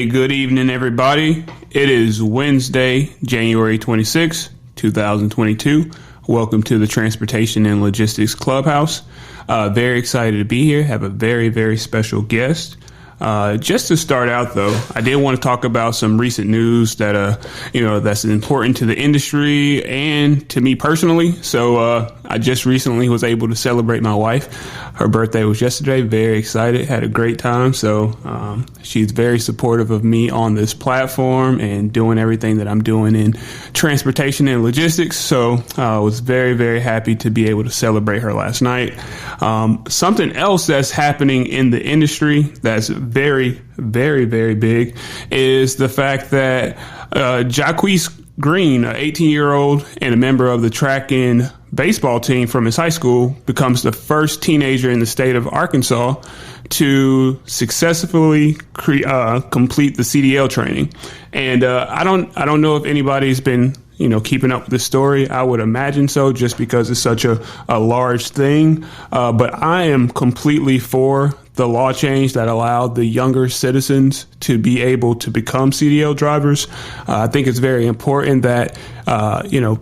Hey, good evening, everybody. It is Wednesday, January 26, 2022. Welcome to the Transportation and Logistics Clubhouse. Very excited to be here. Have a very, very special guest. Just to start out, though, I did want to talk about some recent news that, that's important to the industry and to me personally. So I just recently was able to celebrate my wife. Her birthday was yesterday. Very excited. Had a great time. So she's very supportive of me on this platform and doing everything that I'm doing in transportation and logistics. So I was very, very happy to be able to celebrate her last night. Something else that's happening in the industry that's very, very, very big is the fact that Jaquise Green, an 18-year-old and a member of the track and baseball team from his high school, becomes the first teenager in the state of Arkansas to successfully complete the CDL training. And I don't know if anybody's been keeping up with this story. I would imagine so, just because it's such a large thing. But I am completely for the law change that allowed the younger citizens to be able to become CDL drivers. I think it's very important that,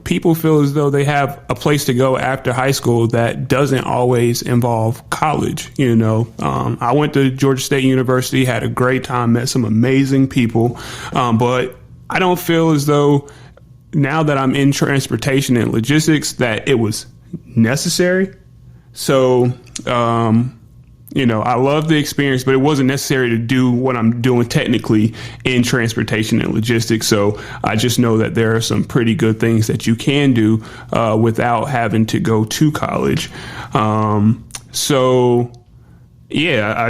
people feel as though they have a place to go after high school that doesn't always involve college. I went to Georgia State University, had a great time, met some amazing people. But I don't feel as though now that I'm in transportation and logistics that it was necessary. So, I love the experience, but it wasn't necessary to do what I'm doing technically in transportation and logistics. So I just know that there are some pretty good things that you can do without having to go to college. I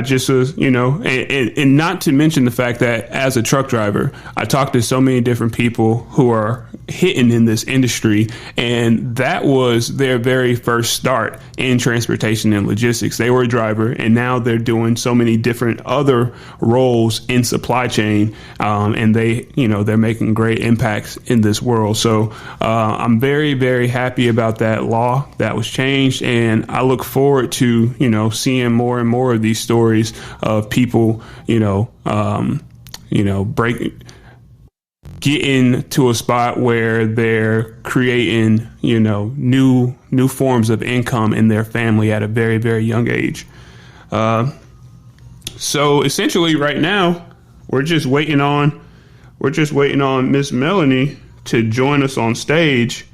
just was, and not to mention the fact that as a truck driver, I talked to so many different people who are hitting in this industry, and that was their very first start in transportation and logistics. They were a driver, and now they're doing so many different other roles in supply chain, and they're making great impacts in this world. So I'm very, very happy about that law that was changed, and I look forward to, seeing more and more of these stories of people, getting to a spot where they're creating, new forms of income in their family at a very, very young age. So essentially right now, we're just waiting on Miss Melanie to join us on stage.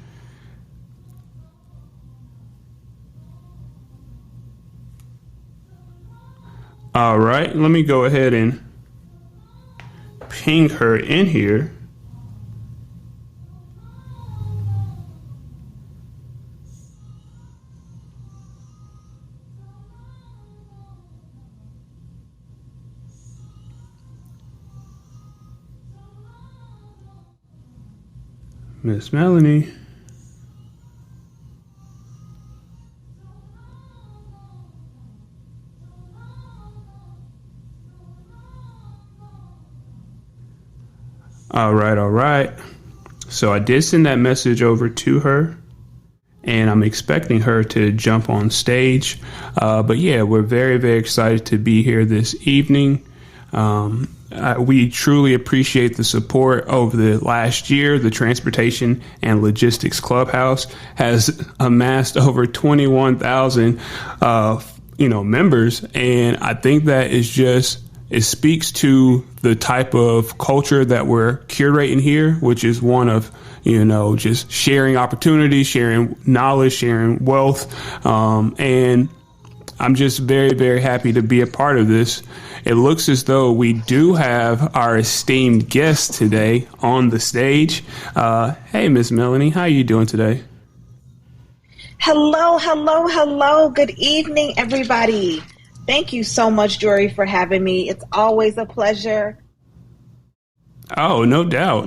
All right, let me go ahead and ping her in here. Miss Melanie. All right. So I did send that message over to her, and I'm expecting her to jump on stage. But yeah, we're very, very excited to be here this evening. We truly appreciate the support over the last year. The Transportation and Logistics Clubhouse has amassed over 21,000, members. And I think that it speaks to the type of culture that we're curating here, which is one of, just sharing opportunities, sharing knowledge, sharing wealth. And I'm just very, very happy to be a part of this. It looks as though we do have our esteemed guest today on the stage. Hey, Miss Melanie, how are you doing today? Hello. Good evening, everybody. Thank you so much, Jory, for having me. It's always a pleasure. Oh, no doubt.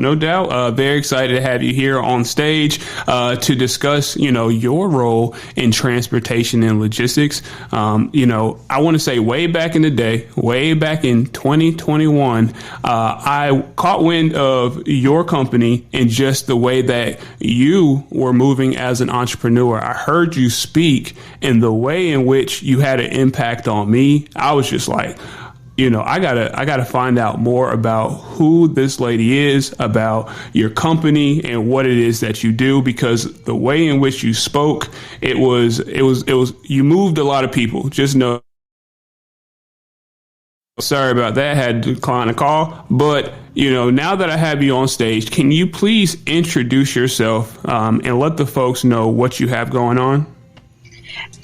Very excited to have you here on stage to discuss, your role in transportation and logistics. I want to say way back in the day, way back in 2021, I caught wind of your company and just the way that you were moving as an entrepreneur. I heard you speak, and the way in which you had an impact on me, I was just like, I gotta find out more about who this lady is, about your company and what it is that you do, because the way in which you spoke, it was you moved a lot of people. Just know, sorry about that, had to decline a call, but now that I have you on stage, can you please introduce yourself and let the folks know what you have going on?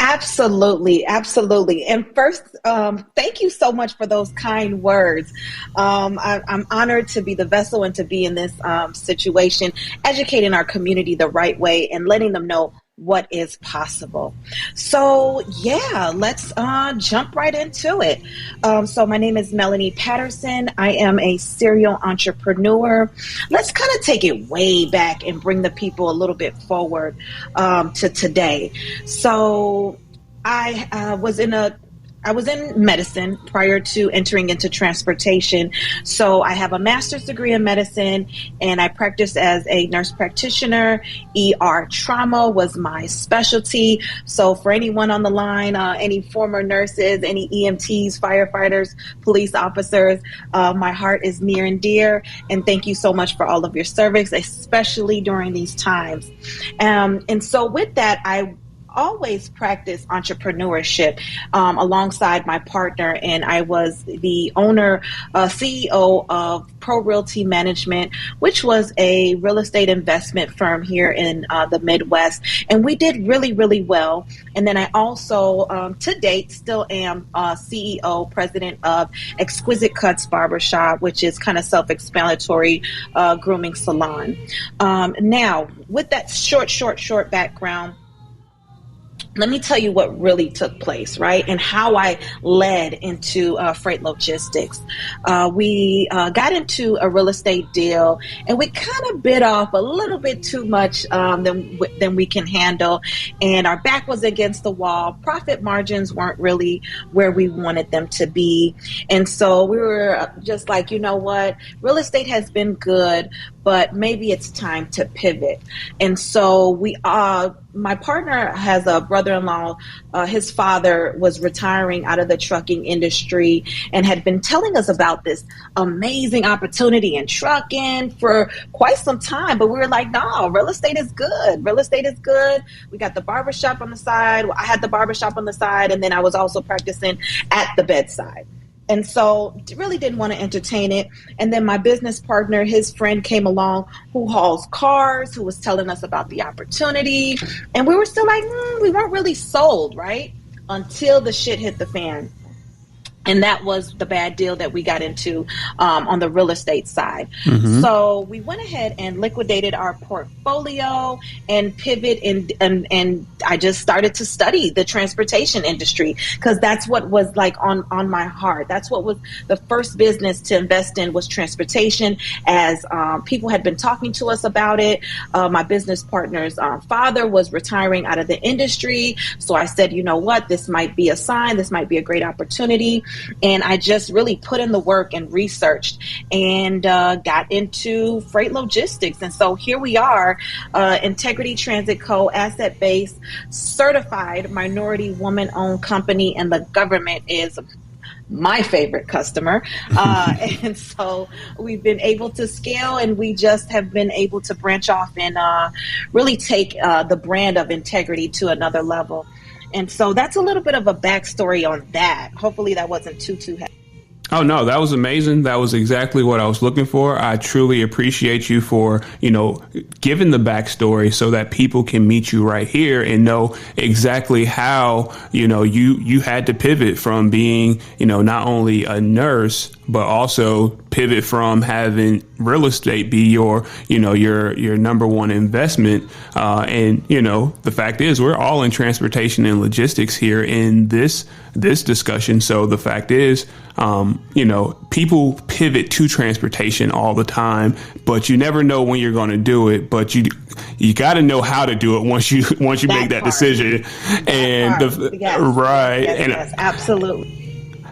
Absolutely. Absolutely. And first, thank you so much for those kind words. I'm honored to be the vessel and to be in this situation, educating our community the right way and letting them know what is possible. So yeah, let's jump right into it. So my name is Melanie Patterson. I am a serial entrepreneur. Let's kind of take it way back and bring the people a little bit forward to today. So I was in medicine prior to entering into transportation. So I have a master's degree in medicine, and I practiced as a nurse practitioner. ER trauma was my specialty. So for anyone on the line, any former nurses, any EMTs, firefighters, police officers, my heart is near and dear. And thank you so much for all of your service, especially during these times. And so with that, I always practiced entrepreneurship alongside my partner, and I was the owner, CEO of Pro Realty Management, which was a real estate investment firm here in the Midwest, and we did really, really well. And then I also, to date, still am CEO, president of Exquisite Cuts Barbershop, which is kind of self-explanatory grooming salon. Now, with that short background, let me tell you what really took place, right? And how I led into freight logistics. We got into a real estate deal, and we kind of bit off a little bit too much than we can handle. And our back was against the wall. Profit margins weren't really where we wanted them to be. And so we were just like, you know what? Real estate has been good, but maybe it's time to pivot. And so my partner has a brother-in-law. His father was retiring out of the trucking industry and had been telling us about this amazing opportunity in trucking for quite some time. But we were like, no, real estate is good. Real estate is good. We got the barbershop on the side. I had the barbershop on the side, and then I was also practicing at the bedside. And so really didn't want to entertain it. And then my business partner, his friend came along who hauls cars, who was telling us about the opportunity. And we were still like, we weren't really sold, right? Until the shit hit the fan. And that was the bad deal that we got into on the real estate side. Mm-hmm. So we went ahead and liquidated our portfolio and pivot, and I just started to study the transportation industry, because that's what was like on my heart. That's what was the first business to invest in, was transportation, as people had been talking to us about it. My business partner's father was retiring out of the industry. So I said, you know what, this might be a sign. This might be a great opportunity. And I just really put in the work and researched and got into freight logistics. And so here we are, Integrity Transit Co., asset-based, certified minority woman-owned company, and the government is my favorite customer. And so we've been able to scale, and we just have been able to branch off and really take the brand of Integrity to another level. And so that's a little bit of a backstory on that. Hopefully that wasn't too heavy. Oh, no, that was amazing. That was exactly what I was looking for. I truly appreciate you for, giving the backstory so that people can meet you right here and know exactly how, you had to pivot from being, not only a nurse, but also pivot from having real estate be your number one investment. And the fact is, we're all in transportation and logistics here in this discussion. So the fact is, people pivot to transportation all the time, but you never know when you're going to do it. But you got to know how to do it once you make that decision. Right. Yes, absolutely.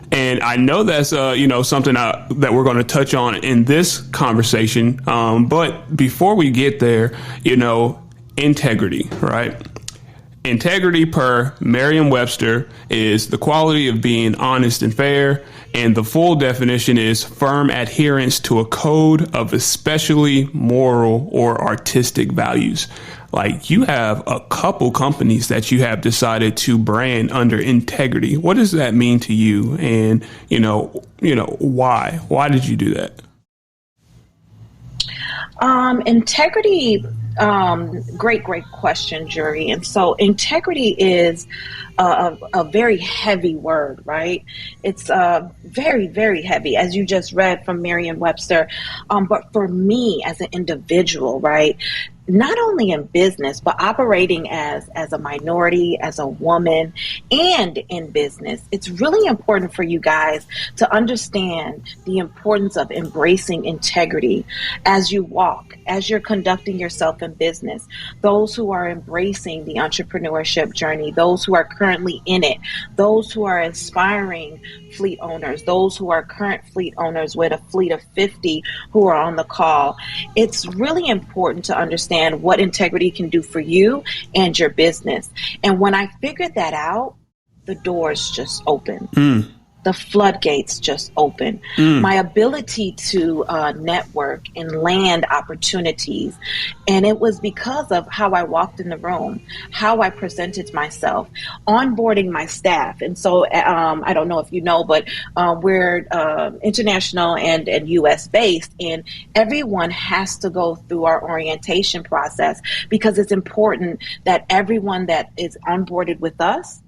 And I know that's, something that we're going to touch on in this conversation. But before we get there, integrity, right? integrity per Merriam-Webster is the quality of being honest and fair. And the full definition is firm adherence to a code of especially moral or artistic values. Like, you have a couple companies that you have decided to brand under integrity. What does that mean to you? And, why? Why did you do that? Integrity, great question, Jury. And so integrity is a very heavy word, right? It's very, very heavy, as you just read from Merriam-Webster. But for me as an individual, right, not only in business, but operating as a minority, as a woman, and in business, it's really important for you guys to understand the importance of embracing integrity as you walk, as you're conducting yourself in business. Those who are embracing the entrepreneurship journey, those who are currently in it, those who are aspiring fleet owners, those who are current fleet owners with a fleet of 50 who are on the call. It's really important to understand what integrity can do for you and your business. And when I figured that out, the doors just opened. The floodgates just open. My ability to network and land opportunities. And it was because of how I walked in the room, how I presented myself, onboarding my staff. And so I don't know if you know, but we're international and US based, and everyone has to go through our orientation process because it's important that everyone that is onboarded with us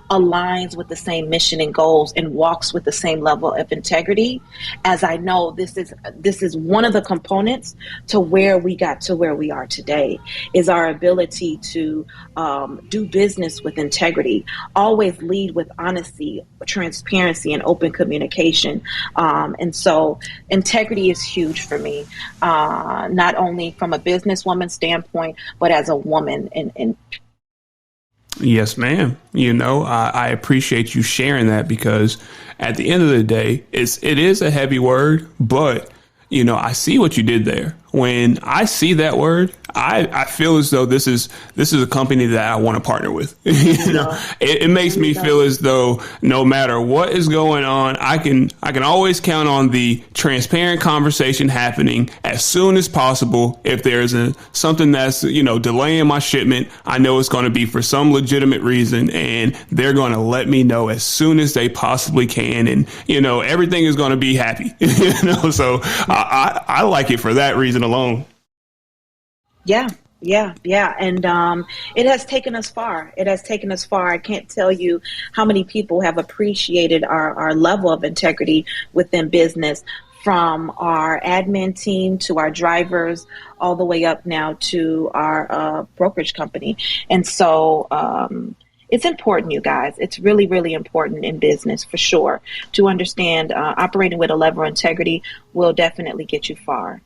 aligns with the same mission and goals and walks with the same level of integrity. As I know, this is one of the components to where we got to where we are today, is our ability to do business with integrity, always lead with honesty, transparency, and open communication. And so integrity is huge for me, not only from a businesswoman standpoint, but as a woman. And Yes, ma'am. I appreciate you sharing that, because at the end of the day, it is a heavy word, but I see what you did there. When I see that word, I feel as though this is a company that I want to partner with. It makes me feel as though no matter what is going on, I can always count on the transparent conversation happening as soon as possible. If there's something that's delaying my shipment, I know it's going to be for some legitimate reason, and they're going to let me know as soon as they possibly can, and everything is going to be happy. So I like it for that reason alone. Yeah. And it has taken us far. I can't tell you how many people have appreciated our level of integrity within business, from our admin team to our drivers, all the way up now to our brokerage company. And so it's important, you guys. It's really, really important in business, for sure, to understand operating with a level of integrity will definitely get you far,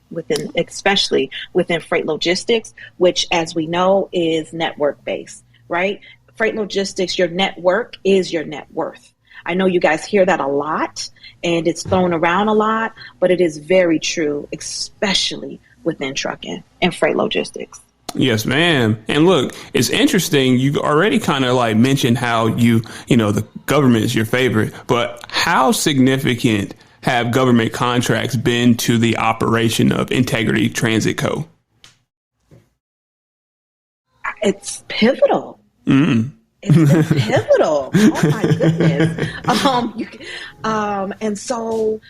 especially within freight logistics, which, as we know, is network based, right? Freight logistics, your network is your net worth. I know you guys hear that a lot and it's thrown around a lot, but it is very true, especially within trucking and freight logistics. Yes, ma'am. And look, it's interesting. You already kind of mentioned how the government is your favorite, but how significant have government contracts been to the operation of Integrity Transit Co.? It's pivotal. It's pivotal. Oh my goodness. And so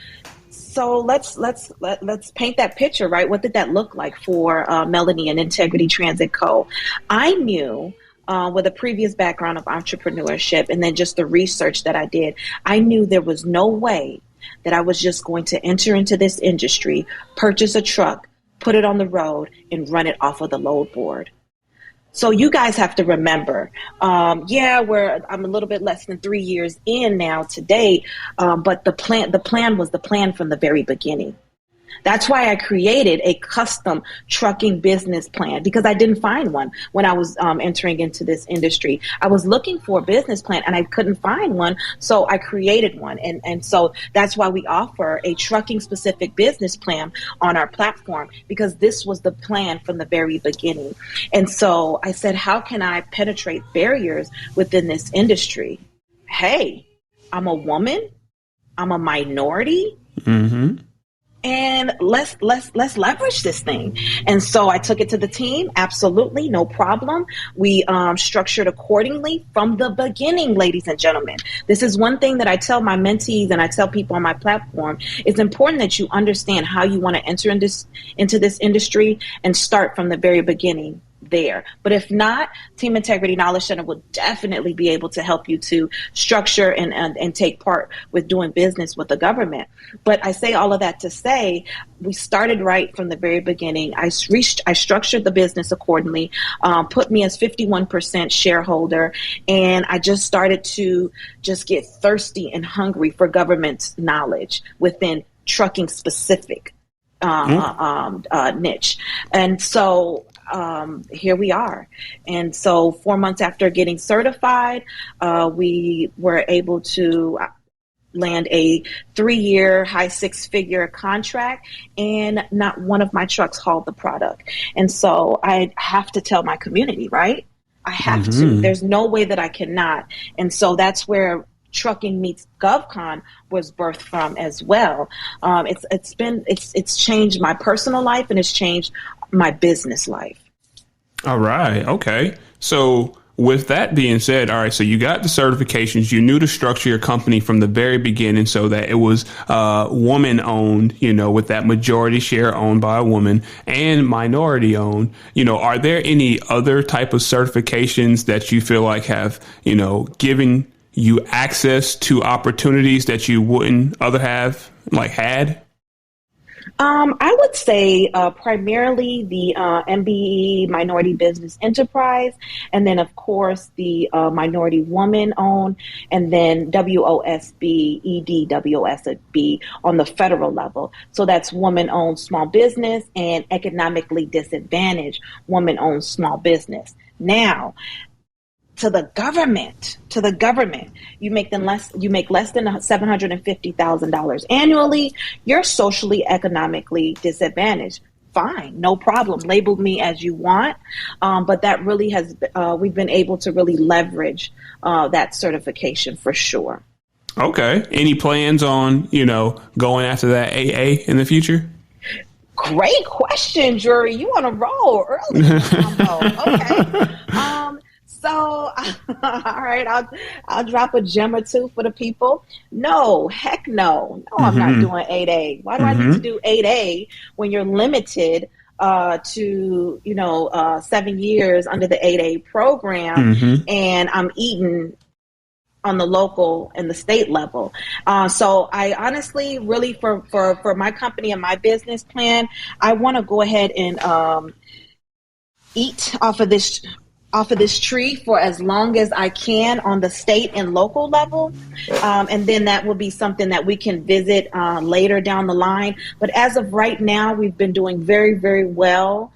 let's paint that picture, right? What did that look like for Melanie and Integrity Transit Co.? I knew with a previous background of entrepreneurship and then just the research that I did, I knew there was no way that I was just going to enter into this industry, purchase a truck, put it on the road, and run it off of the load board. So you guys have to remember, I'm a little bit less than 3 years in now today, but the plan was the plan from the very beginning. That's why I created a custom trucking business plan, because I didn't find one when I was entering into this industry. I was looking for a business plan and I couldn't find one. So I created one. And so that's why we offer a trucking specific business plan on our platform, because this was the plan from the very beginning. And so I said, how can I penetrate barriers within this industry? Hey, I'm a woman. I'm a minority. Mm-hmm. And let's leverage this thing. And so I took it to the team. Absolutely, no problem. We structured accordingly from the beginning, ladies and gentlemen. This is one thing that I tell my mentees and I tell people on my platform. It's important that you understand how you want to enter into this industry and start from the very beginning there. But if not, Team Integrity Knowledge Center will definitely be able to help you to structure and take part with doing business with the government. But I say all of that to say, we started right from the very beginning. I structured the business accordingly, put me as 51% shareholder, and I just started to just get thirsty and hungry for government knowledge within trucking specific niche. And so here we are. And so 4 months after getting certified, we were able to land a 3-year high 6-figure contract, and not one of my trucks hauled the product. And so I have to tell my community, right? I have to. There's no way that I cannot. And so that's where Trucking Meets GovCon was birthed from as well. It's changed my personal life and it's changed my business life. All right. Okay. So with that being said, all right, so you got the certifications, you knew to structure your company from the very beginning so that it was woman owned, with that majority share owned by a woman and minority owned. Are there any other type of certifications that you feel like have, given you access to opportunities that you wouldn't other have had? I would say primarily the MBE Minority Business Enterprise, and then of course the Minority Woman Owned, and then WOSB, EDWOSB on the federal level. So that's Woman Owned Small Business and Economically Disadvantaged Woman Owned Small Business. Now, to the government, you make less than $750,000 annually. You're socially, economically disadvantaged. Fine, no problem. Label me as you want. But that really has, we've been able to really leverage that certification for sure. Okay. Any plans on, going after that AA in the future? Great question, Drury. You on a roll early. Okay. So, all right, I'll drop a gem or two for the people. No, heck no. No, I'm not doing 8A. Why do I need to do 8A when you're limited to, 7 years under the 8A program, and I'm eating on the local and the state level. So I honestly, really, for my company and my business plan, I want to go ahead and eat off of this tree for as long as I can on the state and local level. And then that will be something that we can visit later down the line. But as of right now, we've been doing very, very well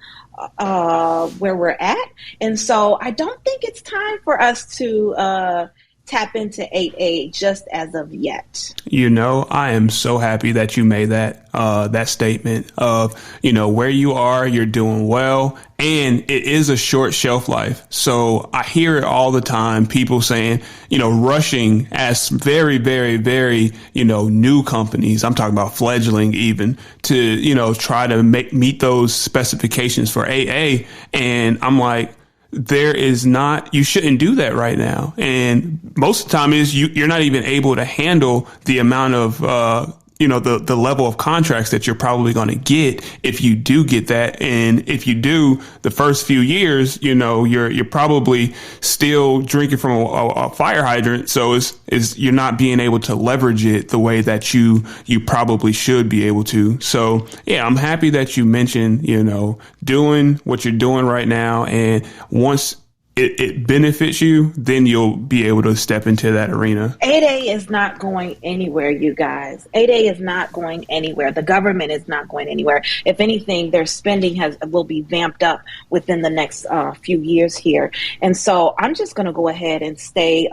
where we're at. And so I don't think it's time for us to tap into 8A just as of yet. I am so happy that you made that statement of, where you are, you're doing well, and it is a short shelf life. So I hear it all the time, people saying, rushing as very, very, very, new companies. I'm talking about fledgling even to, try to meet those specifications for AA. And I'm like, you shouldn't do that right now. And most of the time you're not even able to handle the amount of, the level of contracts that you're probably going to get if you do get that. And if you do, the first few years, you're probably still drinking from a fire hydrant. So you're not being able to leverage it the way that you probably should be able to. So yeah, I'm happy that you mentioned, doing what you're doing right now. And once it benefits you, then you'll be able to step into that arena. 8A is not going anywhere, you guys. 8A is not going anywhere. The government is not going anywhere. If anything, their spending will be vamped up within the next few years here. And so I'm just going to go ahead and stay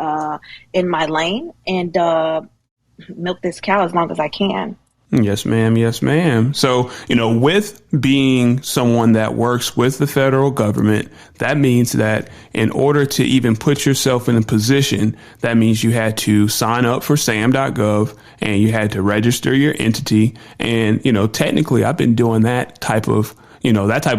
in my lane and milk this cow as long as I can. Yes, ma'am. Yes, ma'am. So, with being someone that works with the federal government, that means that in order to even put yourself in a position, that means you had to sign up for sam.gov and you had to register your entity. And, technically I've been doing that type of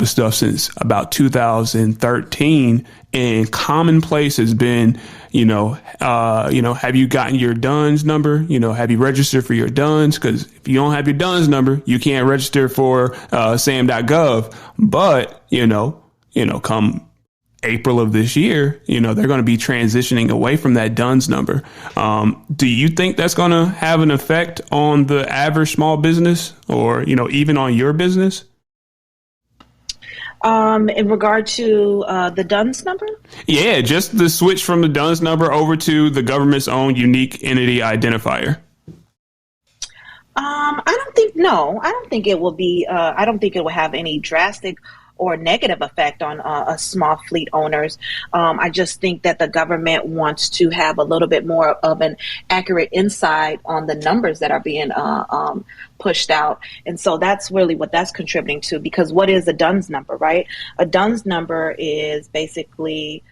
stuff since about 2013. And commonplace has been, have you gotten your DUNS number? Have you registered for your DUNS? Because if you don't have your DUNS number, you can't register for sam.gov. But, come April of this year, they're going to be transitioning away from that DUNS number. Do you think that's going to have an effect on the average small business or, even on your business? In regard to the DUNS number? Yeah, just the switch from the DUNS number over to the government's own unique entity identifier. I don't think it will be, I don't think it will have any drastic or negative effect on small fleet owners. I just think that the government wants to have a little bit more of an accurate insight on the numbers that are being pushed out. And so that's really what that's contributing to, because what is a DUNS number, right? A DUNS number is basically,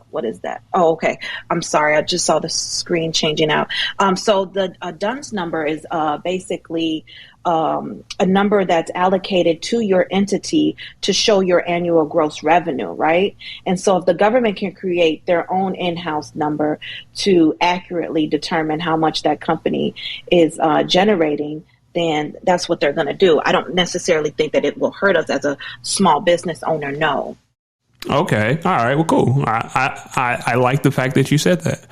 what is that? Oh, okay. I'm sorry. I just saw the screen changing out. So the DUNS number is basically a number that's allocated to your entity to show your annual gross revenue, right? And so if the government can create their own in-house number to accurately determine how much that company is generating, then that's what they're going to do. I don't necessarily think that it will hurt us as a small business owner, no. Okay. All right. Well, cool. I like the fact that you said that.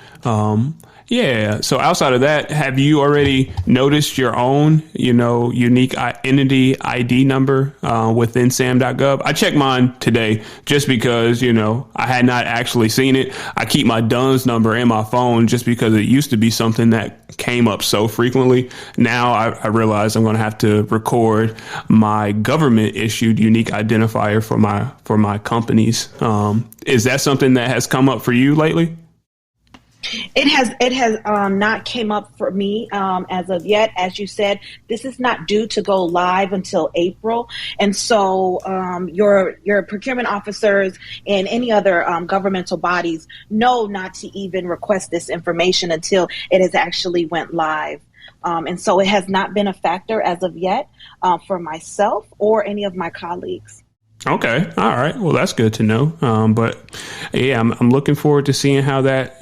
Yeah. So outside of that, have you already noticed your own, unique entity ID number within sam.gov? I checked mine today just because, I had not actually seen it. I keep my DUNS number in my phone just because it used to be something that came up so frequently. Now I realize I'm going to have to record my government issued unique identifier for my companies. Is that something that has come up for you lately? It has not came up for me as of yet. As you said, this is not due to go live until April. And so your procurement officers and any other governmental bodies know not to even request this information until it has actually went live. And so it has not been a factor as of yet for myself or any of my colleagues. Okay. All right. Well, that's good to know. But yeah, I'm looking forward to seeing how that,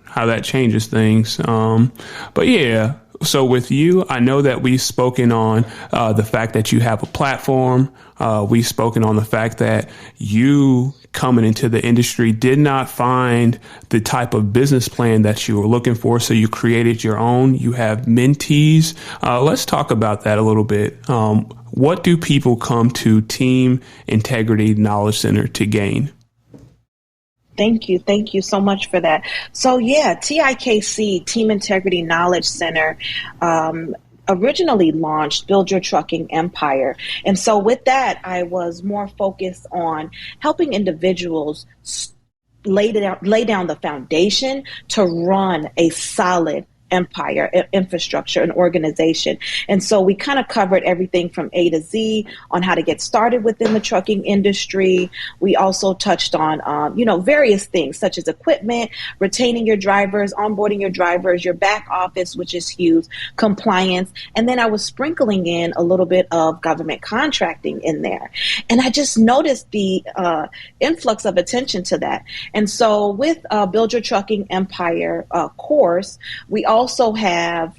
how that changes things. But yeah, so with you, I know that we've spoken on the fact that you have a platform. We've spoken on the fact that you coming into the industry did not find the type of business plan that you were looking for. So you created your own. You have mentees. Let's talk about that a little bit. What do people come to Team Integrity Knowledge Center to gain? Thank you. Thank you so much for that. So yeah, TIKC, Team Integrity Knowledge Center, originally launched Build Your Trucking Empire. And so with that, I was more focused on helping individuals lay down the foundation to run a solid empire, infrastructure, and organization. And so we kind of covered everything from A to Z on how to get started within the trucking industry. We also touched on, various things such as equipment, retaining your drivers, onboarding your drivers, your back office, which is huge, compliance. And then I was sprinkling in a little bit of government contracting in there. And I just noticed the influx of attention to that. And so with Build Your Trucking Empire course, we also have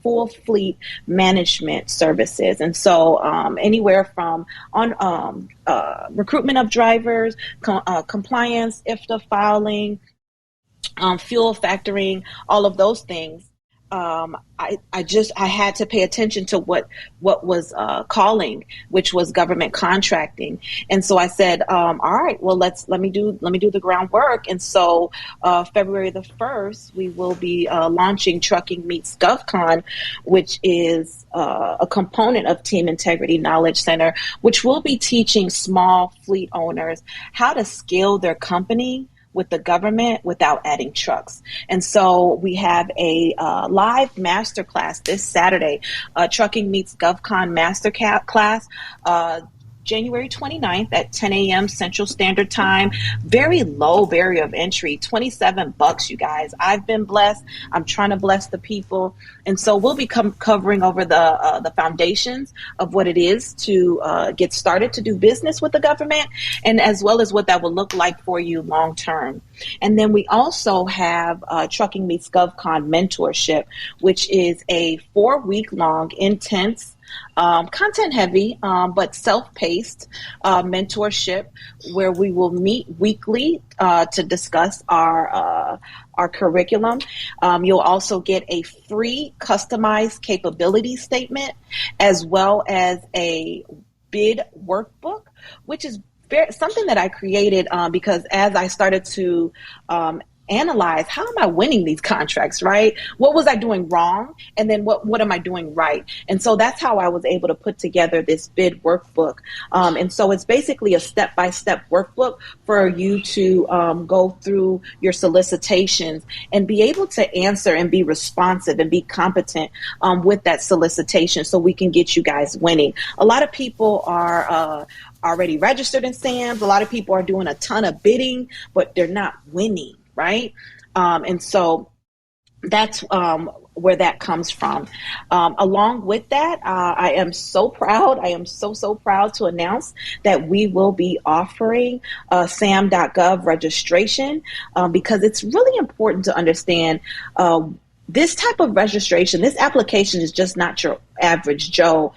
full fleet management services. And so anywhere from recruitment of drivers, compliance, IFTA filing, fuel factoring, all of those things. I had to pay attention to what was calling, which was government contracting. And so I said, all right, well, let me do the groundwork. And so February the 1st, we will be launching Trucking Meets GovCon, which is a component of Team Integrity Knowledge Center, which will be teaching small fleet owners how to scale their company with the government without adding trucks. And so we have a live masterclass this Saturday, Trucking Meets GovCon Masterclass, January 29th at 10 a.m. Central Standard Time. Very low barrier of entry, $27, you guys. I've been blessed. I'm trying to bless the people. And so we'll be covering over the foundations of what it is to get started to do business with the government, and as well as what that will look like for you long term. And then we also have Trucking Meets GovCon Mentorship, which is a 4-week long, intense, content heavy, but self-paced mentorship where we will meet weekly to discuss our curriculum. You'll also get a free customized capability statement as well as a bid workbook, which is something that I created because as I started to analyze, how am I winning these contracts, right? What was I doing wrong? And then what am I doing right? And so that's how I was able to put together this bid workbook. And so it's basically a step-by-step workbook for you to go through your solicitations and be able to answer and be responsive and be competent with that solicitation so we can get you guys winning. A lot of people are already registered in SAMs. A lot of people are doing a ton of bidding, but they're not winning. Right. And so that's where that comes from. Along with that, I am so proud. I am so proud to announce that we will be offering SAM.gov registration because it's really important to understand this type of registration. This application is just not your average Joe,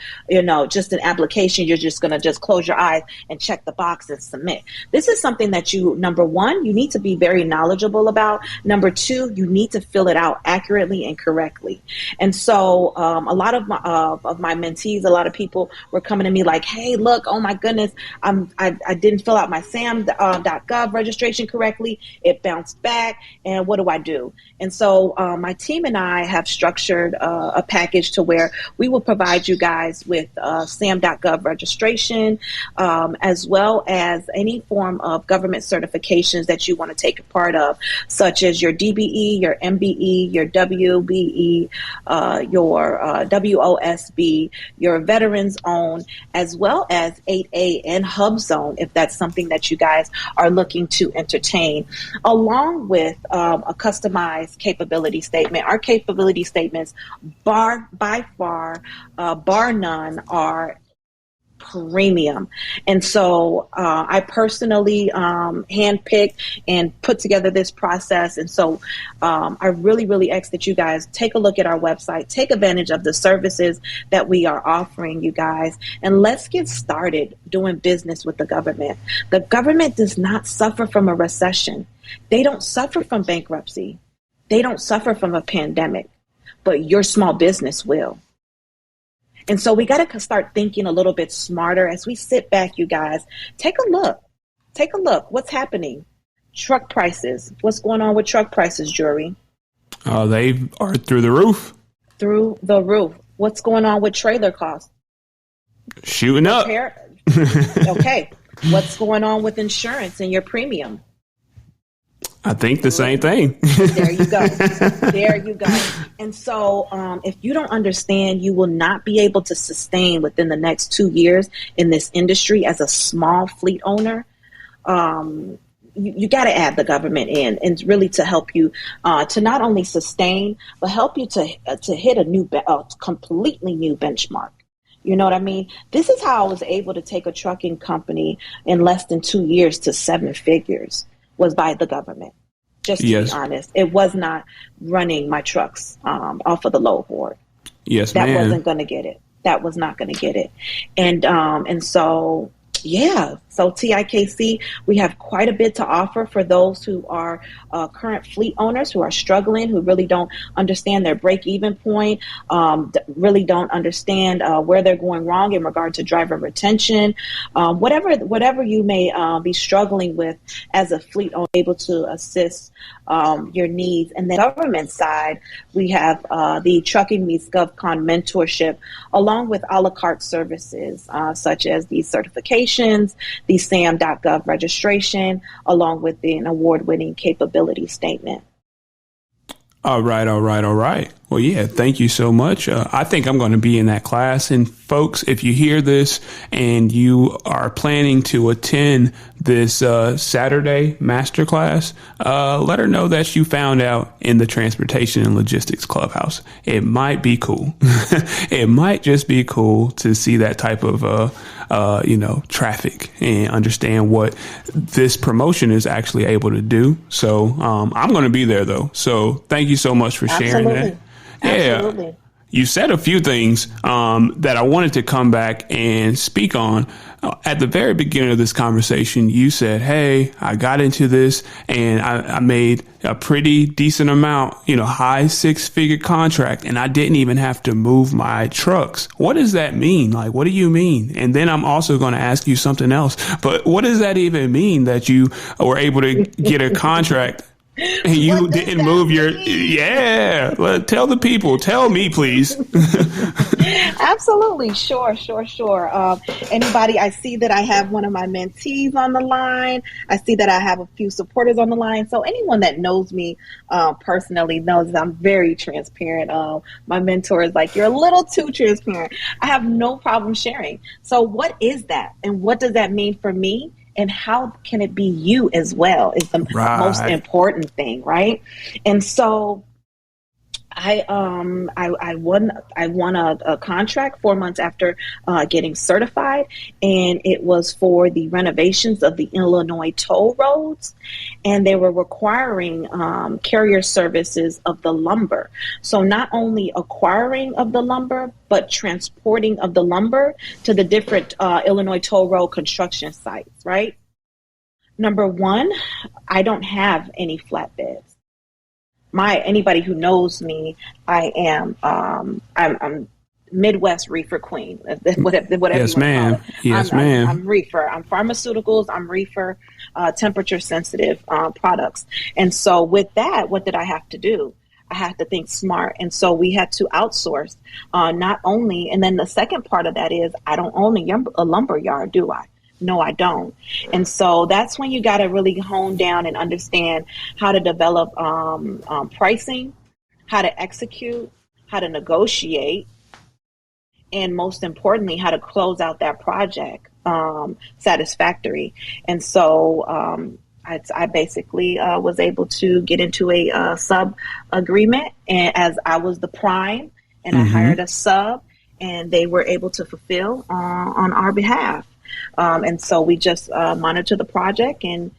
just an application. You're just going to just close your eyes and check the box and submit. This is something that you, number one, you need to be very knowledgeable about. Number two, you need to fill it out accurately and correctly. And so a lot of my mentees, a lot of people were coming to me like, hey, look, oh my goodness, I didn't fill out my SAM.gov registration correctly. It bounced back. And what do I do? And so my team and I have structured a package to where we will provide you guys with SAM.gov registration, as well as any form of government certifications that you want to take a part of, such as your DBE, your MBE, your WBE, your WOSB, your Veterans Own, as well as 8A and Hub Zone, if that's something that you guys are looking to entertain, along with a customized capability statement. Our capability statements, by far, bar none, are premium. And so I personally handpicked and put together this process. And so I really ask that you guys take a look at our website, take advantage of the services that we are offering you guys, and let's get started doing business with the government. The government does not suffer from a recession. They don't suffer from bankruptcy. They don't suffer from a pandemic, but your small business will. And so we got to start thinking a little bit smarter as we sit back, you guys. Take a look. Take a look. What's happening? Truck prices. What's going on with truck prices, Jury? They are through the roof. Through the roof. What's going on with trailer costs? Shooting up. Okay. What's going on with insurance and your premium? I think the same thing. There you go. There you go. And so if you don't understand, you will not be able to sustain within the next 2 years in this industry as a small fleet owner. You got to add the government in, and really to help you to not only sustain, but help you to hit a completely new benchmark. You know what I mean? This is how I was able to take a trucking company in less than 2 years to 7 figures. Was by the government. Just to be honest, it was not running my trucks off of the load board. Yes, that ma'am. wasn't going to get it. That was not going to get it. And so, yeah, So TIKC, we have quite a bit to offer for those who are current fleet owners who are struggling, who really don't understand their break-even point, really don't understand where they're going wrong in regard to driver retention, whatever you may be struggling with as a fleet owner, able to assist your needs. And the government side, we have the Trucking Meets GovCon mentorship, along with a la carte services such as the certifications, the SAM.gov registration, along with an award-winning capability statement. All right. Well, yeah, thank you so much. I think I'm going to be in that class. And folks, if you hear this and you are planning to attend this Saturday masterclass, let her know that you found out in the Transportation and Logistics Clubhouse. It might be cool. It might just be cool to see that type of, traffic and understand what this promotion is actually able to do. So I'm going to be there, though. So thank you so much for sharing that. Absolutely. Yeah. You said a few things that I wanted to come back and speak on. At the very beginning of this conversation, you said, hey, I got into this and I made a pretty decent amount, high 6-figure contract, and I didn't even have to move my trucks. What does that mean? Like, what do you mean? And then I'm also going to ask you something else. But what does that even mean that you were able to get a contract? And you didn't move well, tell the people, tell me, please. Absolutely. Sure. Anybody, I see that I have one of my mentees on the line. I see that I have a few supporters on the line. So anyone that knows me personally knows that I'm very transparent. My mentor is like, you're a little too transparent. I have no problem sharing. So what is that? And what does that mean for me? And how can it be you as well is the most important thing, right? And so I won a contract 4 months after getting certified, and it was for the renovations of the Illinois toll roads, and they were requiring carrier services of the lumber. So not only acquiring of the lumber, but transporting of the lumber to the different Illinois toll road construction sites, right? Number one, I don't have any flatbeds. Anybody who knows me, I am I'm Midwest reefer queen, whatever yes, you ma'am. want to call it. Yes, ma'am. I'm reefer. I'm pharmaceuticals. I'm reefer, temperature sensitive products. And so with that, what did I have to do? I had to think smart. And so we had to outsource not only, and then the second part of that is I don't own a lumber yard, do I? No, I don't. And so that's when you got to really hone down and understand how to develop pricing, how to execute, how to negotiate, and most importantly, how to close out that project satisfactory. And so I basically was able to get into a sub agreement, and as I was the prime, and I hired a sub, and they were able to fulfill on our behalf. And so we just monitor the project, and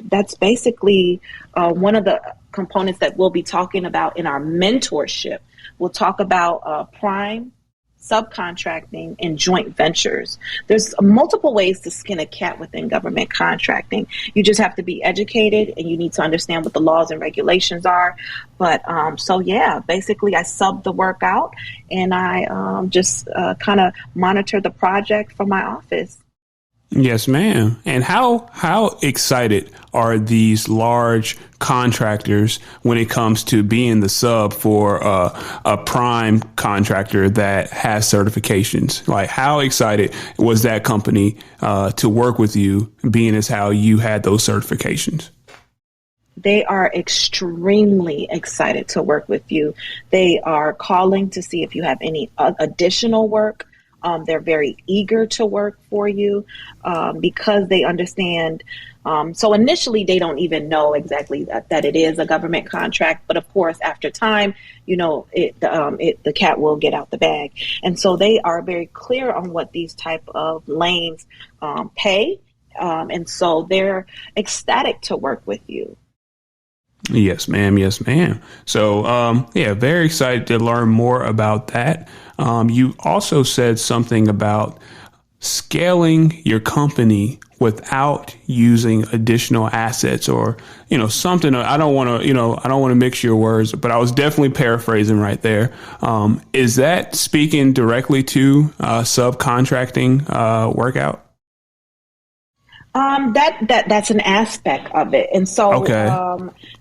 that's basically one of the components that we'll be talking about in our mentorship. We'll talk about prime, subcontracting, and joint ventures. There's multiple ways to skin a cat within government contracting. You just have to be educated, and you need to understand what the laws and regulations are. But basically I sub the work out, and I just kind of monitor the project from my office. Yes, ma'am. And how excited are these large contractors when it comes to being the sub for a prime contractor that has certifications? Like, how excited was that company to work with you, being as how you had those certifications? They are extremely excited to work with you. They are calling to see if you have any additional work. They're very eager to work for you because they understand. So initially, they don't even know exactly that it is a government contract. But of course, after time, the cat will get out the bag. And so they are very clear on what these type of lanes pay. And so they're ecstatic to work with you. Yes, ma'am. Yes, ma'am. So, very excited to learn more about that. You also said something about scaling your company without using additional assets or, something. I don't want to mix your words, but I was definitely paraphrasing right there. Is that speaking directly to subcontracting workout? That's an aspect of it. And so, Okay.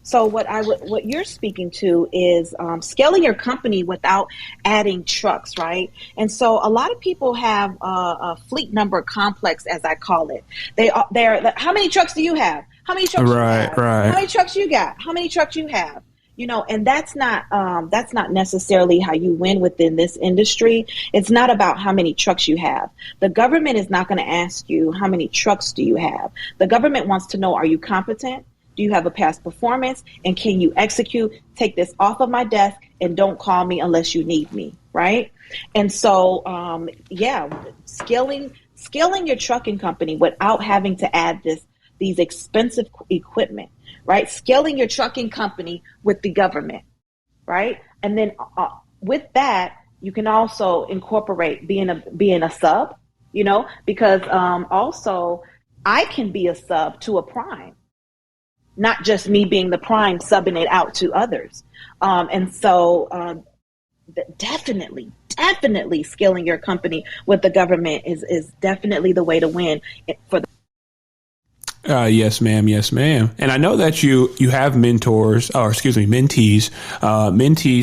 so what you're speaking to is, scaling your company without adding trucks, right? And so a lot of people have a fleet number complex, as I call it. They're how many trucks do you have? How many trucks you have? Right. How many trucks you got? How many trucks you have? And that's not necessarily how you win within this industry. It's not about how many trucks you have. The government is not going to ask you how many trucks do you have. The government wants to know, are you competent? Do you have a past performance? And can you execute? Take this off of my desk and don't call me unless you need me, right? And so, scaling your trucking company without having to add these expensive equipment, right? Scaling your trucking company with the government, right? And then with that, you can also incorporate being a sub, because also I can be a sub to a prime, not just me being the prime subbing it out to others. And so definitely scaling your company with the government is definitely the way to win for the Yes, ma'am. Yes, ma'am. And I know that you have mentees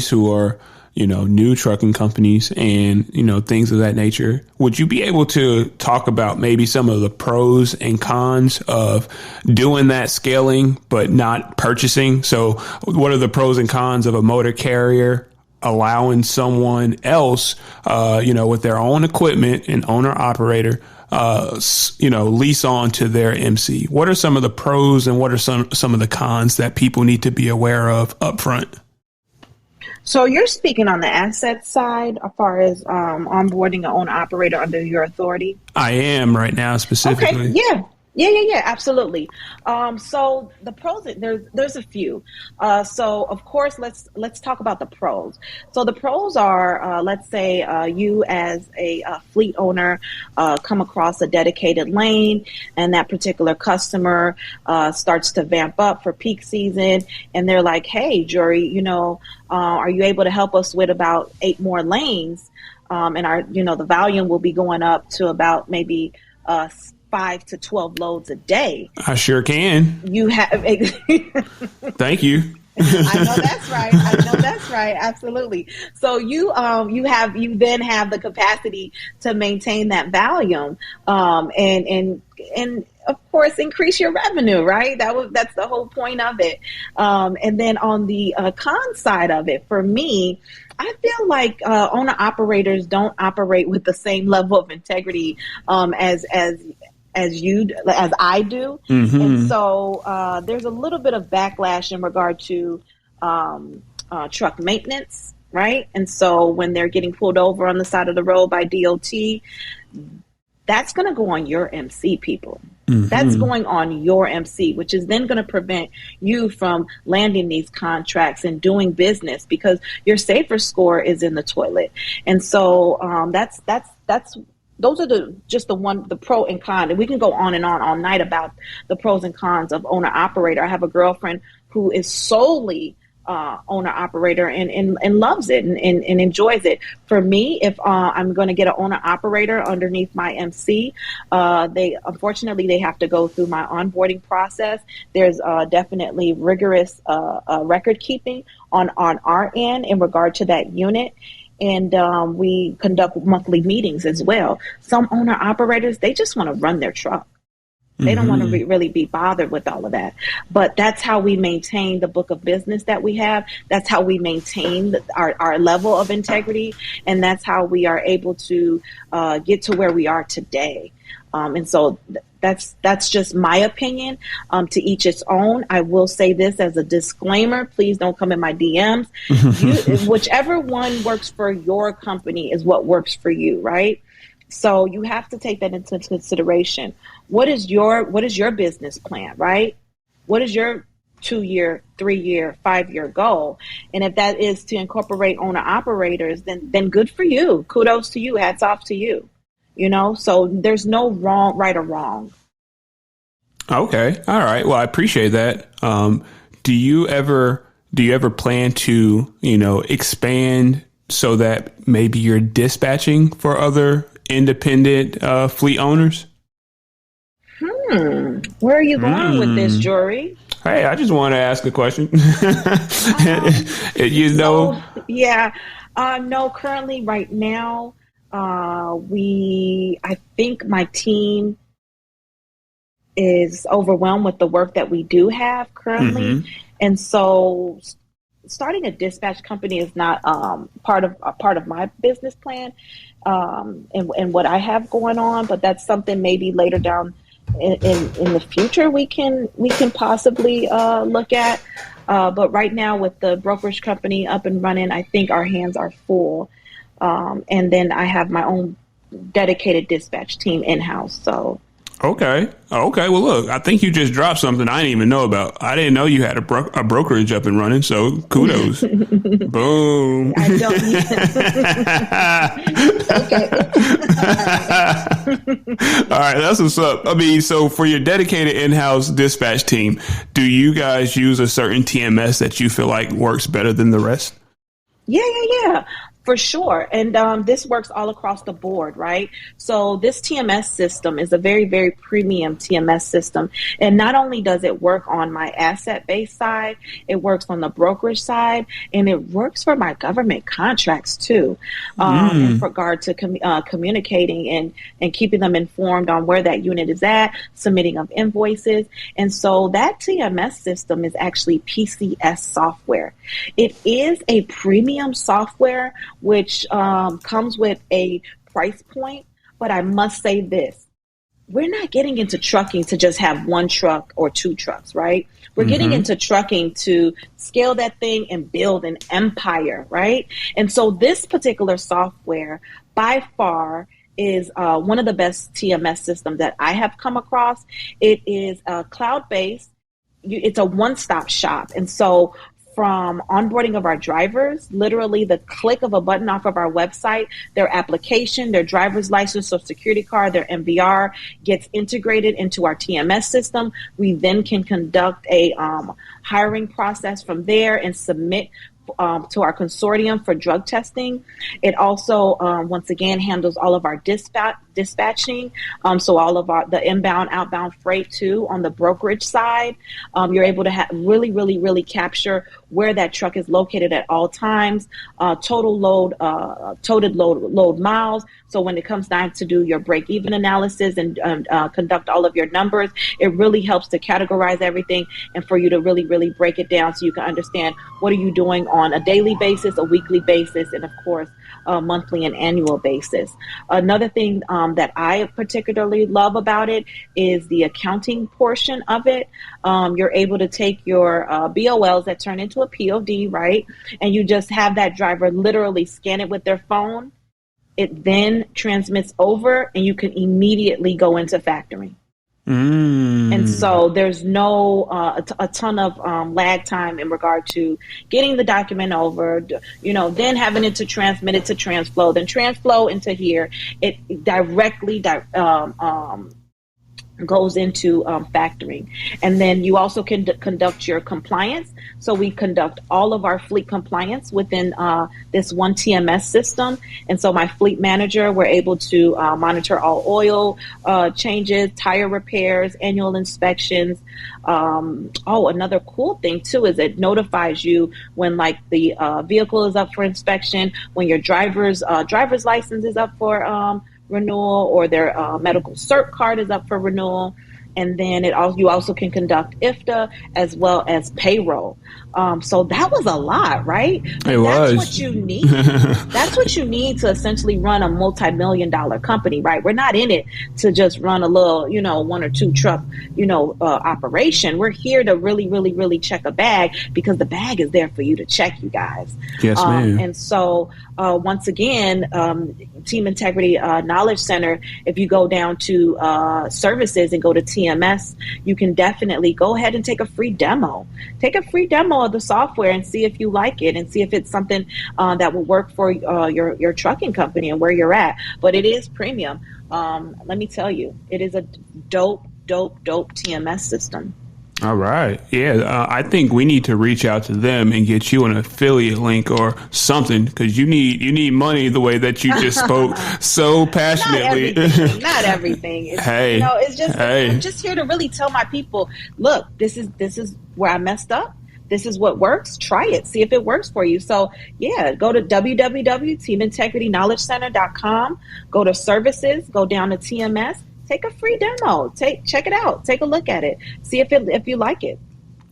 who are, new trucking companies and, things of that nature. Would you be able to talk about maybe some of the pros and cons of doing that scaling, but not purchasing? So what are the pros and cons of a motor carrier allowing someone else, with their own equipment, an owner operator, lease on to their MC? What are some of the pros and what are some of the cons that people need to be aware of up front? So you're speaking on the asset side as far as onboarding an owner operator under your authority? I am right now specifically. Okay, yeah, absolutely. So the pros, there's a few. So of course, let's talk about the pros. So the pros are, let's say you as a fleet owner come across a dedicated lane, and that particular customer starts to vamp up for peak season, and they're like, "Hey, Jury, are you able to help us with about 8 more lanes?" And our, the volume will be going up to about maybe 5 to 12 loads a day. I sure can. You have. Thank you. I know that's right. Absolutely. So you then have the capacity to maintain that volume, and of course increase your revenue, right? That's the whole point of it. And then on the con side of it, for me, I feel like owner operators don't operate with the same level of integrity as I do. Mm-hmm. And so there's a little bit of backlash in regard to truck maintenance, right? And so when they're getting pulled over on the side of the road by DOT, that's going to go on your MC, people. Mm-hmm. That's going on your MC, which is then going to prevent you from landing these contracts and doing business because your safer score is in the toilet. And so those are the pro and con. And we can go on and on all night about the pros and cons of owner operator. I have a girlfriend who is solely owner operator and loves it and enjoys it. For me, if I'm going to get an owner operator underneath my MC, they have to go through my onboarding process. There's definitely rigorous record keeping on our end in regard to that unit. And we conduct monthly meetings as well. Some owner operators, they just want to run their truck. They don't want to really be bothered with all of that. But that's how we maintain the book of business that we have. That's how we maintain our level of integrity. And that's how we are able to get to where we are today. And so that's just my opinion. To each its own. I will say this as a disclaimer. Please don't come in my DMs. Whichever one works for your company is what works for you, right? So you have to take that into consideration. What is your business plan, right? What is your 2-year, 3-year, 5-year goal? And if that is to incorporate owner operators, then good for you. Kudos to you. Hats off to you. So there's no right or wrong. Okay. All right. Well, I appreciate that. Do you ever plan to, expand so that maybe you're dispatching for other independent fleet owners? Where are you going with this, Jory? Hey, I just want to ask a question. No, currently right now, I think my team is overwhelmed with the work that we do have currently. Mm-hmm. And so starting a dispatch company is not part of my business plan and what I have going on, but that's something maybe later down in the future we can possibly look at. But right now with the brokerage company up and running, I think our hands are full. And then I have my own dedicated dispatch team in-house. So. Okay. Well, look, I think you just dropped something I didn't even know about. I didn't know you had a brokerage up and running. So kudos. Boom. I don't. Okay. All right. That's what's up. I mean, so for your dedicated in-house dispatch team, do you guys use a certain TMS that you feel like works better than the rest? Yeah. For sure. And this works all across the board, right? So this TMS system is a very, very premium TMS system. And not only does it work on my asset-based side, it works on the brokerage side, and it works for my government contracts too, in regard to communicating and keeping them informed on where that unit is at, submitting of invoices. And so that TMS system is actually PCS software. It is a premium software which comes with a price point. But I must say this, we're not getting into trucking to just have one truck or two trucks, right? We're getting into trucking to scale that thing and build an empire, right? And so this particular software by far is one of the best TMS systems that I have come across. It is cloud-based. It's a one-stop shop. And so from onboarding of our drivers, literally the click of a button off of our website, their application, their driver's license, social security card, their MVR gets integrated into our TMS system. We then can conduct a hiring process from there and submit to our consortium for drug testing. It also, once again, handles all of our dispatching. So all of the inbound, outbound freight too on the brokerage side. You're able to really capture where that truck is located at all times, total load miles. So when it comes time to do your break-even analysis and conduct all of your numbers, it really helps to categorize everything and for you to really break it down so you can understand what are you doing on a daily basis, a weekly basis, and of course, a monthly and annual basis. Another thing that I particularly love about it is the accounting portion of it. You're able to take your BOLs that turn into a POD, right? And you just have that driver literally scan it with their phone. It then transmits over and you can immediately go into factoring. And so there's no a ton of lag time in regard to getting the document over, then having it to transmit it to Transflow, then Transflow into here. It directly goes into factoring. And then you also can conduct your compliance. So we conduct all of our fleet compliance within this one TMS system. And so my fleet manager, we're able to monitor all oil changes, tire repairs, annual inspections. Another cool thing too is it notifies you when like the vehicle is up for inspection, when your driver's license is up for renewal, or their medical cert card is up for renewal. And then you also can conduct IFTA as well as payroll. So that was a lot, right? It was. That's what you need. That's what you need to essentially run a multi-million-dollar company, right? We're not in it to just run a little, one or two truck, operation. We're here to really check a bag because the bag is there for you to check, you guys. Yes, ma'am. And so once again, Team Integrity Knowledge Center, if you go down to services and go to TMS, you can definitely go ahead and take a free demo. Take a free demo of the software and see if you like it and see if it's something that will work for your trucking company and where you're at. But it is premium. let me tell you, it is a dope TMS system. All right. Yeah, I think we need to reach out to them and get you an affiliate link or something, because you need money the way that you just spoke so passionately. Not everything. It's, hey, it's just I'm just here to really tell my people, look, this is where I messed up. This is what works. Try it. See if it works for you. So yeah, go to www.teamintegrityknowledgecenter.com. Go to services. Go down to TMS. Take a free demo. Check it out. Take a look at it. See if you like it.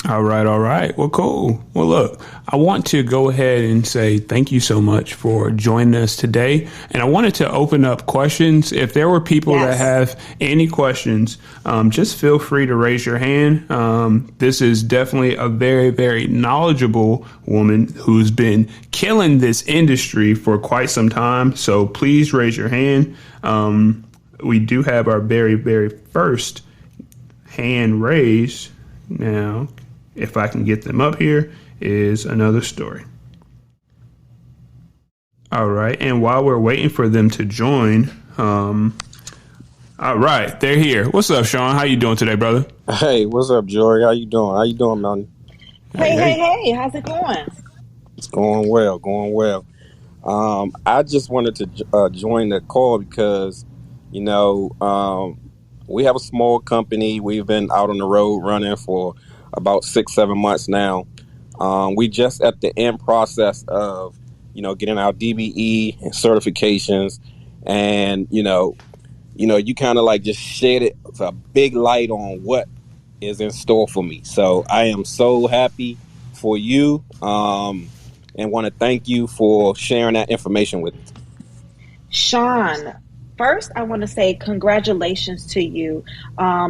All right. Well, cool. Well, look, I want to go ahead and say thank you so much for joining us today. And I wanted to open up questions. If there were people that have any questions, just feel free to raise your hand. This is definitely a very, very knowledgeable woman who's been killing this industry for quite some time. So please raise your hand. We do have our very, very first hand raised. Now, if I can get them up here, is another story. All right. And while we're waiting for them to join, all right, they're here. What's up, Sean? How you doing today, brother? Hey, what's up, Jory? How you doing, Melanie? Hey. How's it going? It's going well. I just wanted to join the call because, we have a small company. We've been out on the road running for about 6-7 months now. We just at the end process of, getting our DBE and certifications, and you kind of like just shed a big light on what is in store for me. So I am so happy for you, and want to thank you for sharing that information with us. Sean, first, I want to say congratulations to you.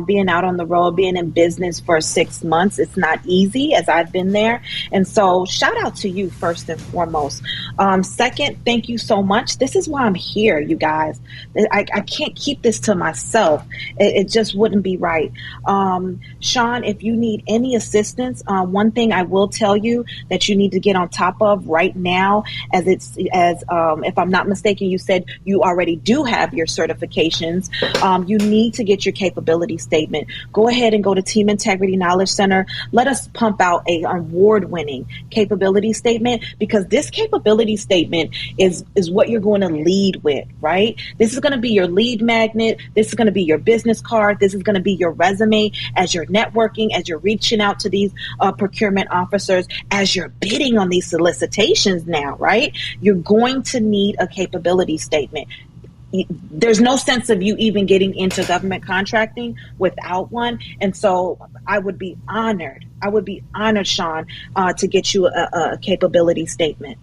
Being out on the road, being in business for 6 months, it's not easy, as I've been there. And so shout out to you first and foremost. Second, thank you so much. This is why I'm here, you guys. I can't keep this to myself. It just wouldn't be right. Sean, if you need any assistance, one thing I will tell you that you need to get on top of right now, if I'm not mistaken, you said you already do have your certifications. You need to get your capability statement. Go ahead and go to Team Integrity Knowledge Center. Let us pump out a award-winning capability statement, because this capability statement is what you're going to lead with, right? This is going to be your lead magnet. This is going to be your business card. This is going to be your resume as you're networking, as you're reaching out to these procurement officers, as you're bidding on these solicitations now, right? You're going to need a capability statement. There's no sense of you even getting into government contracting without one. And so I would be honored, Sean, to get you a capability statement.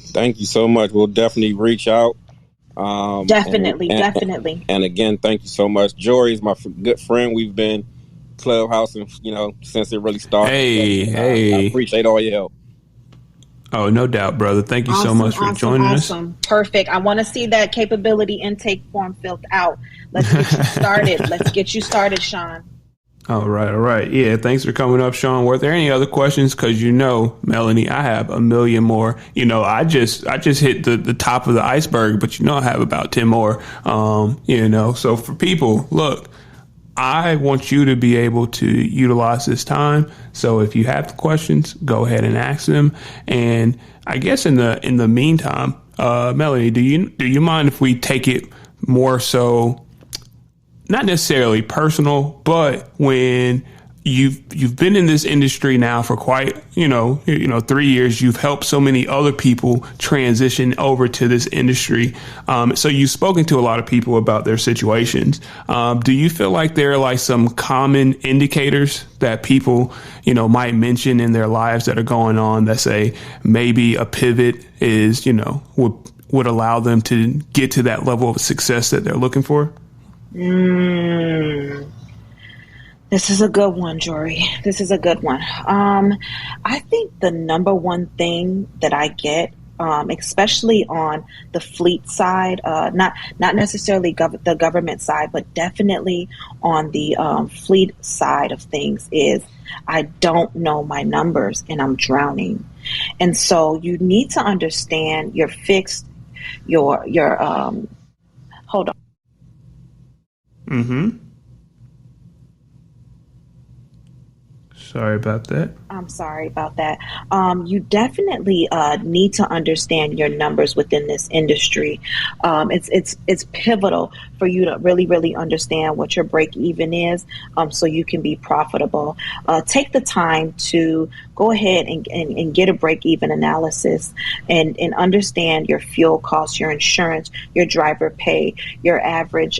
Thank you so much. We'll definitely reach out. Definitely. And again, thank you so much. Jory is my good friend. We've been clubhousing, since it really started. Hey. I appreciate all your help. Oh, no doubt, brother. Thank you so much for joining us. Perfect. I want to see that capability intake form filled out. Let's get you started. Let's get you started, Sean. All right. Yeah, thanks for coming up, Sean. Were there any other questions? Because Melanie, I have a million more. I just hit the top of the iceberg, but I have about 10 more. So for people, look, I want you to be able to utilize this time. So if you have questions, go ahead and ask them. And I guess in the meantime, Melanie, do you mind if we take it more so, not necessarily personal, but when you've been in this industry now for quite 3 years, you've helped so many other people transition over to this industry. So you've spoken to a lot of people about their situations. Do you feel like there are like some common indicators that people, might mention in their lives that are going on that say maybe a pivot is, would allow them to get to that level of success that they're looking for? This is a good one, Jory. This is a good one. I think the number one thing that I get, especially on the fleet side, not necessarily the government side, but definitely on the fleet side of things, is I don't know my numbers and I'm drowning. And so you need to understand your fixed, your Hold on. Mm-hmm. Sorry about that. I'm sorry about that. You definitely need to understand your numbers within this industry. It's pivotal for you to really understand what your break even is, so you can be profitable. Take the time to go ahead and get a break even analysis and understand your fuel costs, your insurance, your driver pay, your average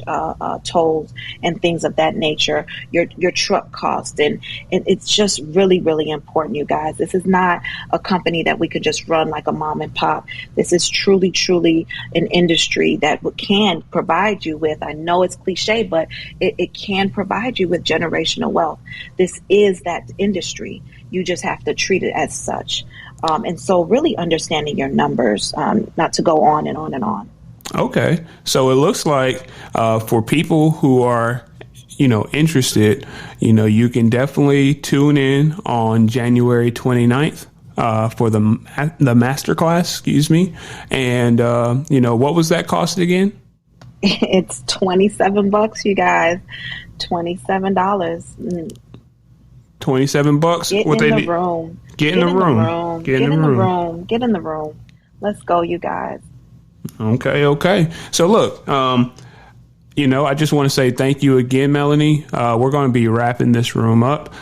tolls, and things of that nature. Your truck cost, and it's just really important, you guys. This is not a company that we could just run like a mom and pop. This is truly an industry that can provide you with, I know it's cliche, but it can provide you with generational wealth. This is that industry. You just have to treat it as such. And so really understanding your numbers, not to go on and on and on. Okay. So it looks like for people who are interested, you can definitely tune in on January 29th for the masterclass, excuse me. And, what was that cost again? It's $27, you guys. $27. $27. Get What in they the room. Get in the room. Get in the room. Get in the room. Let's go, you guys. Okay. So look, I just want to say thank you again, Melanie. We're going to be wrapping this room up.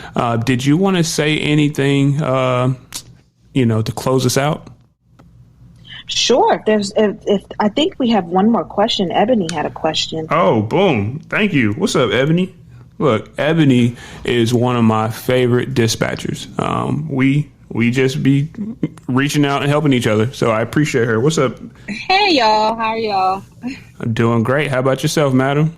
Did you want to say anything, to close us out? Sure. If I think we have one more question. Ebony had a question. Oh, boom. Thank you. What's up, Ebony? Look, Ebony is one of my favorite dispatchers. We just be reaching out and helping each other. So I appreciate her. What's up? Hey, y'all. How are y'all? I'm doing great. How about yourself, madam?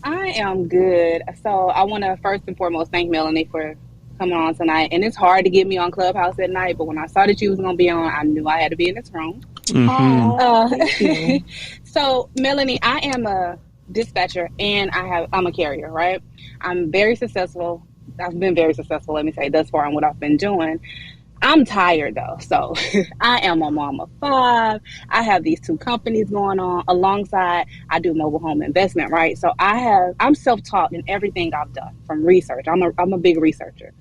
I am good. So I want to first and foremost thank Melanie for coming on tonight. And it's hard to get me on Clubhouse at night, but when I saw that you was going to be on, I knew I had to be in this room. Mm-hmm. So, Melanie, I am a dispatcher and I'm a carrier, right? I'm very successful. I've been very successful, let me say, thus far in what I've been doing. I'm tired though. So I am a mom of 5. I have these 2 companies going on alongside. I do mobile home investment, right? So I'm self-taught in everything I've done from research. I'm a big researcher.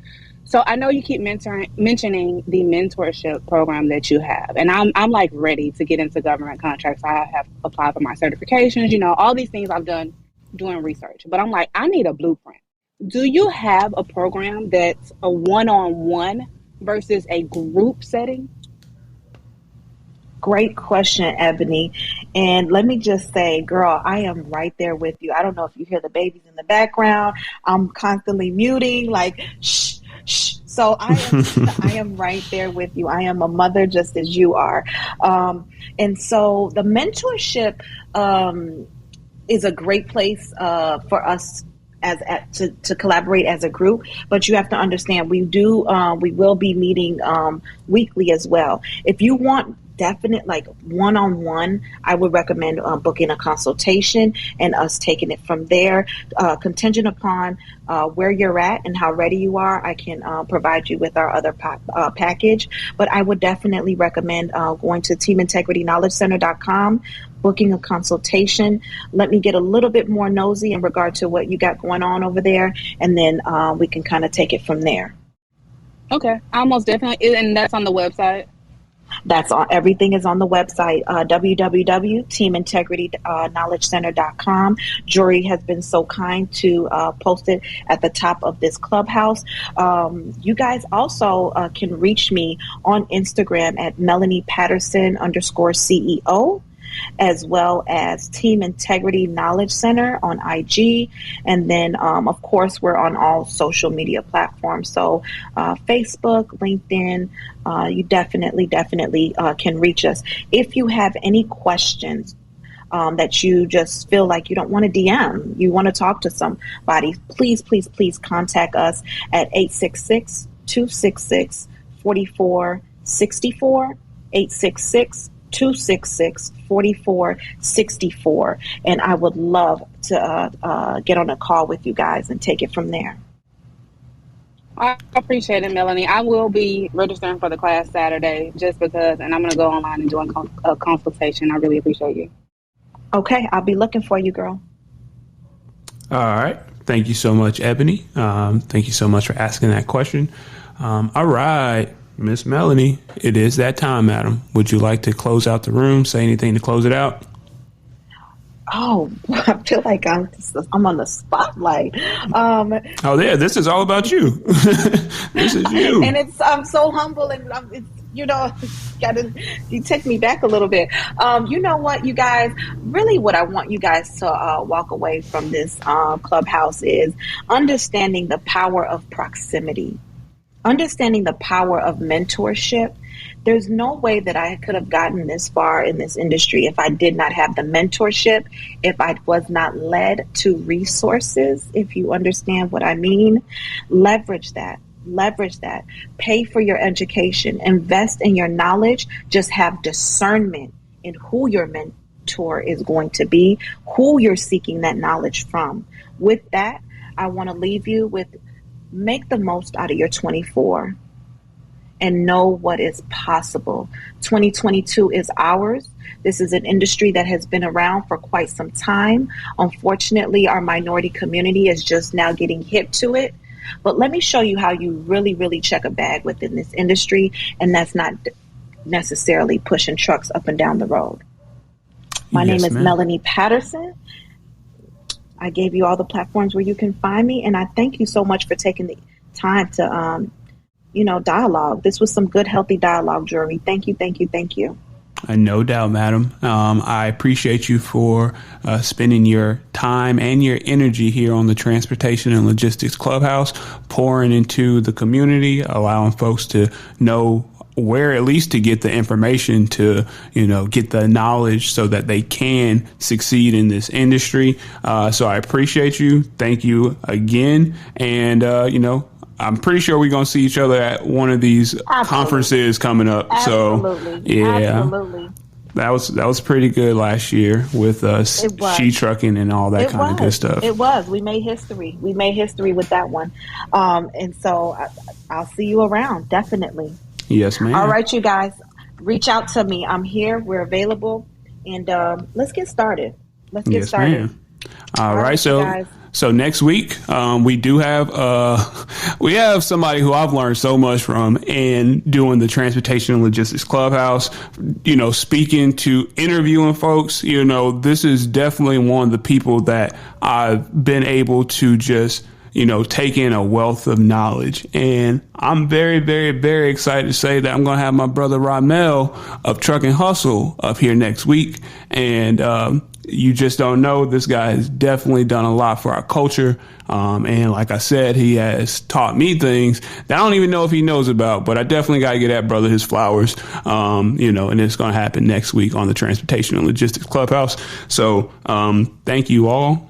So I know you keep mentioning the mentorship program that you have, and I'm like ready to get into government contracts. I have applied for my certifications, all these things I've done doing research, but I'm like, I need a blueprint. Do you have a program that's a one-on-one versus a group setting? Great question, Ebony. And let me just say, girl, I am right there with you. I don't know if you hear the babies in the background. I'm constantly muting, like, shh. So I am right there with you. I am a mother just as you are. And so the mentorship is a great place for us to collaborate as a group, but you have to understand we will be meeting weekly as well. If you want definite one-on-one, I would recommend booking a consultation and us taking it from there. Contingent upon where you're at and how ready you are, I can provide you with our other package. But I would definitely recommend going to teamintegrityknowledgecenter.com, booking a consultation. Let me get a little bit more nosy in regard to what you got going on over there, and then we can kind of take it from there. Okay, almost definitely, and that's on the website. That's on. Everything is on the website, www.teamintegrityknowledgecenter.com. Jory has been so kind to post it at the top of this clubhouse. You guys also can reach me on Instagram at Melanie Patterson _CEO, as well as Team Integrity Knowledge Center on IG. And then, of course, we're on all social media platforms. So Facebook, LinkedIn, you definitely can reach us. If you have any questions that you just feel like you don't want to DM, you want to talk to somebody, please contact us at 866-266-4464, 866-266-4464, and I would love to get on a call with you guys and take it from there. I appreciate it, Melanie. I will be registering for the class Saturday just because, and I'm going to go online and do a consultation. I really appreciate you. Okay, I'll be looking for you, girl. All right. Thank you so much, Ebony. Thank you so much for asking that question. All right, Miss Melanie, it is that time, madam. Would you like to close out the room? Say anything to close it out? Oh, I feel like I'm on the spotlight. Oh, yeah, this is all about you. This is you. And I'm so humble, and you take me back a little bit. You know what, you guys, really what I want you guys to walk away from this clubhouse is understanding the power of proximity, understanding the power of mentorship. There's no way that I could have gotten this far in this industry if I did not have the mentorship, if I was not led to resources, if you understand what I mean. Leverage that. Pay for your education. Invest in your knowledge. Just have discernment in who your mentor is going to be, who you're seeking that knowledge from. With that, I want to leave you with make the most out of your 24 and know what is possible. 2022 is ours. This is an industry that has been around for quite some time. Unfortunately, our minority community is just now getting hip to it. But let me show you how you really, really check a bag within this industry, and that's not necessarily pushing trucks up and down the road. My name is Melanie Patterson. I gave you all the platforms where you can find me, and I thank you so much for taking the time to dialogue. This was some good, healthy dialogue, Drury. Thank you. No doubt, madam. I appreciate you for spending your time and your energy here on the Transportation and Logistics Clubhouse, pouring into the community, allowing folks to know where at least to get the information to, get the knowledge so that they can succeed in this industry. So I appreciate you. Thank you again. And, I'm pretty sure we're going to see each other at one of these conferences coming up. Absolutely. So, yeah, Absolutely. that was pretty good last year with she trucking and all that kind of good stuff. It was. We made history. With that one. And so I'll see you around. Definitely. Yes, ma'am. All right, you guys, reach out to me. I'm here. We're available. And let's get started. Yes, ma'am. All right. So next week, we have somebody who I've learned so much from in doing the Transportation and Logistics Clubhouse, speaking to interviewing folks. This is definitely one of the people that I've been able to just, take in a wealth of knowledge. And I'm very, very, very excited to say that I'm going to have my brother Ramel of Truck and Hustle up here next week. And, you just don't know. This guy has definitely done a lot for our culture. And like I said, he has taught me things that I don't even know if he knows about, but I definitely got to get that brother his flowers. And it's going to happen next week on the Transportation and Logistics Clubhouse. So, thank you all.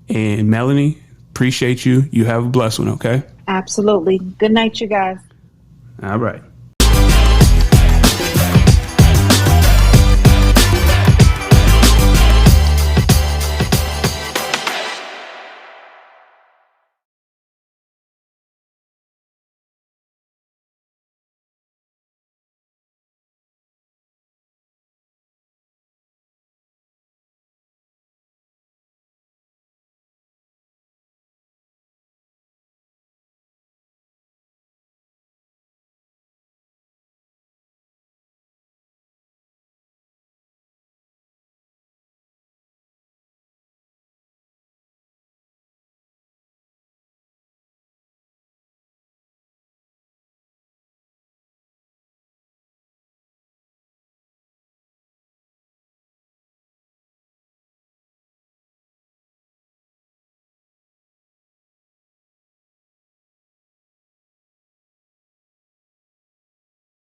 And Melanie, appreciate you. You have a blessed one. Okay. Absolutely. Good night, you guys. All right.